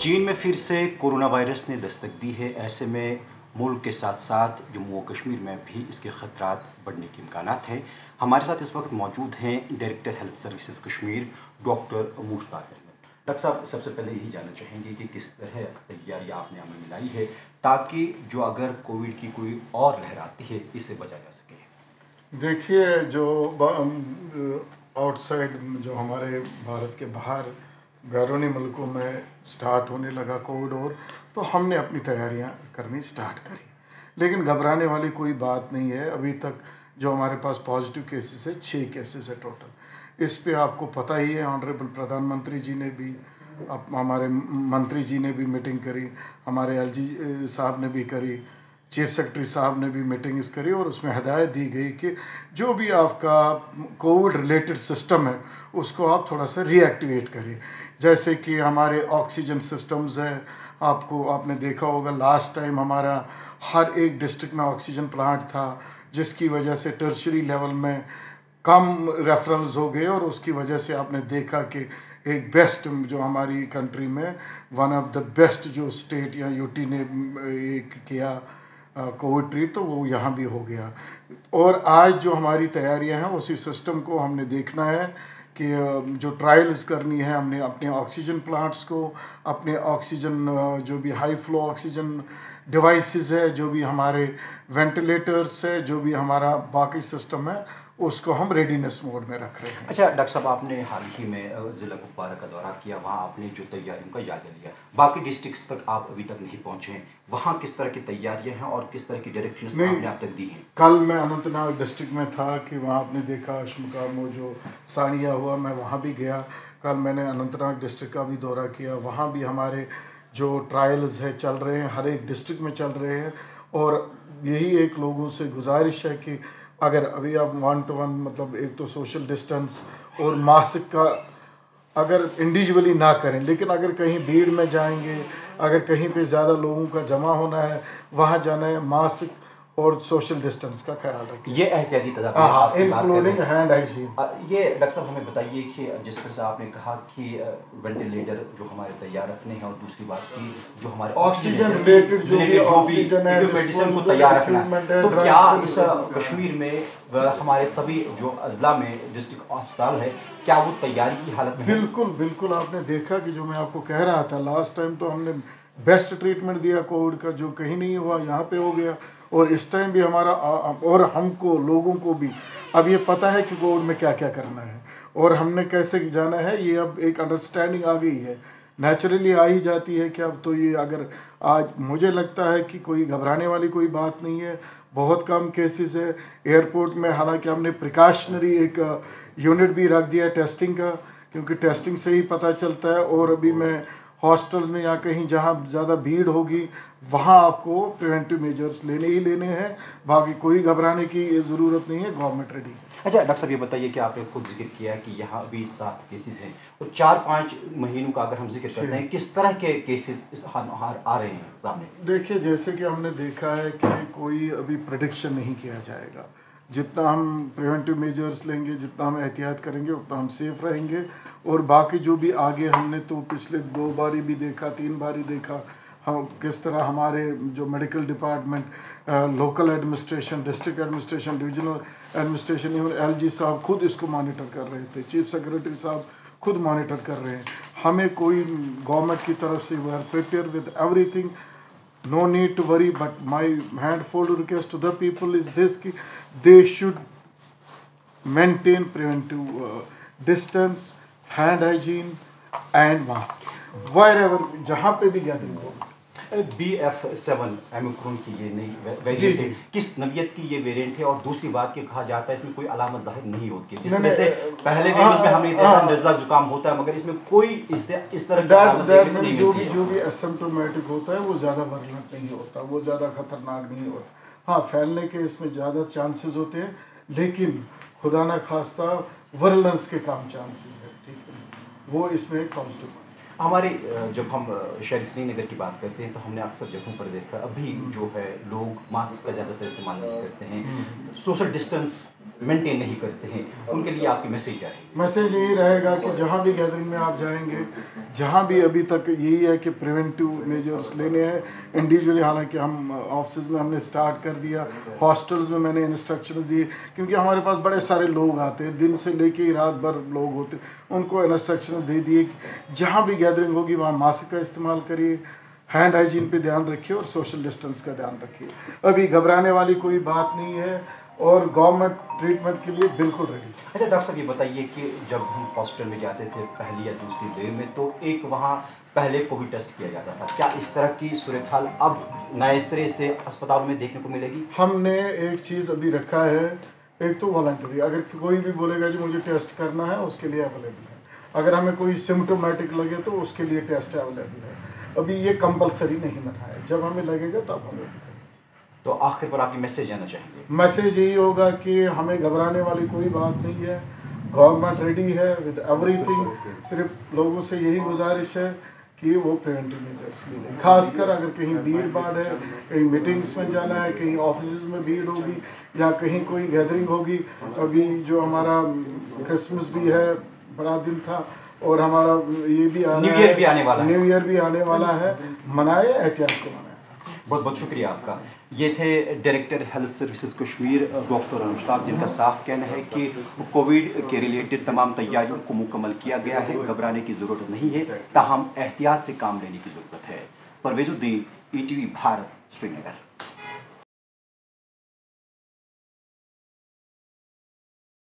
चीन में फिर से कोरोना वायरस ने दस्तक दी है। ऐसे में मुल्क के साथ साथ जम्मू और कश्मीर में भी इसके ख़तरात बढ़ने के इम्कानात हैं। हमारे साथ इस वक्त मौजूद हैं director health services Kashmir doctor Mushtaq Ahmad. Doctor साहब, सबसे पहले यही जानना चाहेंगे कि किस तरह तैयारी आपने अमल में लाई है ताकि जो अगर कोविड की कोई और लहर आती है इससे बचा जा सके। देखिए, जो आउटसाइड जो हमारे भारत के बाहर बैरूनी मुल्कों में स्टार्ट होने लगा कोविड, और तो हमने अपनी तैयारियां करनी स्टार्ट करी। लेकिन घबराने वाली कोई बात नहीं है। अभी तक जो हमारे पास पॉजिटिव केसेस है 6 केसेस है टोटल। इस पे आपको पता ही है, ऑनरेबल प्रधानमंत्री जी ने भी, हमारे मंत्री जी ने भी मीटिंग करी, हमारे एलजी साहब ने भी करी, चीफ सेक्रेटरी साहब ने भी मीटिंग्स करी, और उसमें हिदायत दी गई कि जो भी आपका कोविड रिलेटेड सिस्टम है उसको आप थोड़ा सा रीएक्टिवेट करिए। जैसे कि हमारे ऑक्सीजन सिस्टम्स है, आपने देखा होगा लास्ट टाइम हमारा हर एक डिस्ट्रिक्ट में ऑक्सीजन प्लांट था, जिसकी वजह से टर्शरी लेवल में कम रेफरल्स हो गए, और उसकी वजह से आपने देखा कि एक बेस्ट जो हमारी कंट्री में वन ऑफ द बेस्ट जो स्टेट या यूटी ने एक किया कोविड ट्रीट, तो वो यहाँ भी हो गया। और आज जो हमारी तैयारियां हैं उसी सिस्टम को हमने देखना है कि जो ट्रायल्स करनी है, हमने अपने ऑक्सीजन प्लांट्स को, अपने ऑक्सीजन जो भी हाई फ्लो ऑक्सीजन डिवाइसेस है, जो भी हमारे वेंटिलेटर्स है, जो भी हमारा बाकी सिस्टम है, उसको हम रेडीनेस मोड में रख रहे हैं। अच्छा डॉक्टर साहब, आपने हाल ही में ज़िला कुपवारा का दौरा किया, वहाँ आपने जो तैयारियों का जायज़ा लिया, बाकी डिस्ट्रिक्ट्स तक आप अभी तक नहीं पहुँचे हैं, वहाँ किस तरह की तैयारियाँ हैं और किस तरह की डायरेक्शंस आपने आप तक दी हैं? कल मैं अनंतनाग डिस्ट्रिक्ट में था कि वहाँ आपने देखा शुमकाम वो जो सानिया हुआ, मैं वहाँ भी गया। कल मैंने अनंतनाग डिस्ट्रिक्ट का भी दौरा किया, वहाँ भी हमारे जो ट्रायल्स है चल रहे हैं, हर एक डिस्ट्रिक्ट में चल रहे हैं। और यही एक लोगों से गुजारिश है कि अगर अभी आप 1 to 1 मतलब एक तो सोशल डिस्टेंस और मास्क का अगर इंडिविजुअली ना करें, लेकिन अगर कहीं भीड़ में जाएंगे, अगर कहीं पे ज़्यादा लोगों का जमा होना है, वहाँ जाना है, मास्क और सोशल डिस्टेंस का ख्याल रखें। ये एहतियाती तदाबीर इंक्लूडिंग हैंड हाइजीन। ये डॉक्टर साहब हमें बताइए कि जिस तरह से आपने कहा कि वेंटिलेटर जो हमारे तैयार रखने हैं, और दूसरी बात की जो हमारे ऑक्सीजन रिलेटेड जो भी ऑक्सीजन है, मेडिसिन को तैयार रखना है, तो क्या इस कश्मीर में हमारे सभी जो अजला में डिस्ट्रिक्ट अस्पताल है, क्या वो तैयारी की हालत में? बिल्कुल बिल्कुल। आपने देखा कि जो मैं आपको कह रहा था, लास्ट टाइम तो हमने बेस्ट ट्रीटमेंट दिया कोविड का, जो कहीं नहीं हुआ यहाँ पे हो गया। और इस टाइम भी हमारा और हमको लोगों को भी अब ये पता है कि कोविड में क्या क्या करना है और हमने कैसे जाना है। ये अब एक अंडरस्टैंडिंग आ गई है, नेचुरली आ ही जाती है कि अब तो ये अगर आज मुझे लगता है कि कोई घबराने वाली कोई बात नहीं है। बहुत कम केसेस है एयरपोर्ट में, हालांकि हमने प्रिकॉशनरी एक यूनिट भी रख दिया टेस्टिंग का, क्योंकि टेस्टिंग से ही पता चलता है। और अभी मैं हॉस्टल्स में या कहीं जहाँ ज़्यादा भीड़ होगी वहाँ आपको प्रिवेंटिव मेजर्स लेने ही लेने हैं, बाकी कोई घबराने की ज़रूरत नहीं है, गवर्नमेंट रेडी। अच्छा डॉक्टर साहब, ये बताइए कि आपने खुद जिक्र किया कि यहाँ अभी 7 केसेस हैं, तो 4-5 महीनों का अगर हम जिक्र करते हैं, किस तरह के केसेस आ रहे हैं सामने? देखिए, जैसे कि हमने देखा है कि कोई अभी प्रेडिक्शन नहीं किया जाएगा। जितना हम प्रिवेंटिव मेजर्स लेंगे, जितना हम एहतियात करेंगे, उतना हम सेफ रहेंगे। और बाकी जो भी आगे हमने तो पिछले 2 बारी भी देखा, 3 बारी देखा, हम किस तरह हमारे जो medical department, local administration, district administration, divisional administration, even LG साहब खुद इसको मॉनिटर कर रहे थे, चीफ सेक्रेटरी साहब खुद मॉनिटर कर रहे हैं। हमें कोई गवर्नमेंट की तरफ से we are prepare with everything, no need to worry, but my handful request to the people is this कि they should maintain preventive distance, hand hygiene and mask wherever, जहाँ पे भी गैदरिंग हो। BF7 ओमिक्रॉन की ये नई variant है, किस नवियत की ये वेरिएंट है? और दूसरी बात कि कहा जाता है इसमें कोई अलामत जाहिर नहीं होती, जिस तरह से पहले वेव्स में हमने देखा नज़ला जुकाम होता है, मगर इसमें कोई इस तरह की अलामत नहीं होती है। जो भी एसिम्प्टोमेटिक होता है वो ज़्यादा वर्लेंट नहीं होता, वो ज़्यादा खतरनाक नहीं होता। हाँ, फैलने के इसमें ज़्यादा चांसेस होते हैं, लेकिन खुदा ना खास्ता वर्लेंस के कम चांसेस है, ठीक है, वो इसमें पॉजिटिव। हमारे जब हम शहरी श्रीनगर की बात करते हैं तो हमने अक्सर जगहों पर देखा अभी जो है लोग मास्क का ज़्यादातर इस्तेमाल नहीं करते हैं, सोशल डिस्टेंस मेंटेन नहीं करते हैं, उनके लिए आपकी मैसेज क्या है? मैसेज यही रहेगा कि जहाँ भी गैदरिंग में आप जाएंगे, जहाँ भी अभी तक यही है कि प्रिवेंटिव मेजर्स लेने हैं इंडिविजुअली। हालांकि हम ऑफिस में हमने स्टार्ट कर दिया, हॉस्टल्स में मैंने इंस्ट्रक्शंस दिए, क्योंकि हमारे पास बड़े सारे लोग आते हैं, दिन से लेके ही रात भर लोग होते, उनको इंस्ट्रक्शंस दे दिए कि जहाँ भी गैदरिंग होगी वहाँ मास्क का इस्तेमाल करिए, हैंड हाइजीन पे ध्यान रखिए और सोशल डिस्टेंस का ध्यान रखिए। अभी घबराने वाली कोई बात नहीं है और गवर्नमेंट ट्रीटमेंट के लिए बिल्कुल रेडी है। अच्छा डॉक्टर साहब, ये बताइए कि जब हम हॉस्पिटल में जाते थे पहली या दूसरी वेव में, तो एक वहाँ पहले कोविड टेस्ट किया जाता था। क्या इस तरह की सूरत हाल अब नए सिरे से अस्पतालों में देखने को मिलेगी? हमने एक चीज़ अभी रखा है, एक तो वॉलंटरी, अगर कोई भी बोलेगा जी मुझे टेस्ट करना है उसके लिए अवेलेबल है। अगर हमें कोई सिम्टोमेटिक लगे तो उसके लिए टेस्ट अवेलेबल है। अभी ये कंपलसरी नहीं बना है, जब हमें लगेगा तब हमें करेंगे। तो आखिर पर आपकी मैसेज देना चाहेंगे? मैसेज यही होगा कि हमें घबराने वाली कोई बात नहीं है, गवर्नमेंट रेडी है विद एवरीथिंग। सिर्फ लोगों से यही गुजारिश है कि वो प्रिवेंटिव मेजर्स लें, खासकर अगर कहीं भीड़ भाड़ है, कहीं मीटिंग्स में जाना है, कहीं ऑफिस में भीड़ होगी या कहीं कोई गैदरिंग होगी। अभी जो हमारा क्रिसमस भी है, बड़ा दिन था, और हमारा ये भी आ न्यू रहा ईयर भी आने वाला है। न्यू ईयर भी आने वाला है, मनाए, एहतियात से मनाए। बहुत बहुत शुक्रिया आपका। ये थे director health services Kashmir doctor Anushtaq, जिनका साफ कहना है कि कोविड के रिलेटेड तमाम तैयारियों को मुकम्मल किया गया है, घबराने की ज़रूरत नहीं है, ताहम एहतियात से काम लेने की ज़रूरत है। परवेज़ुद्दीन, ETV भारत, श्रीनगर।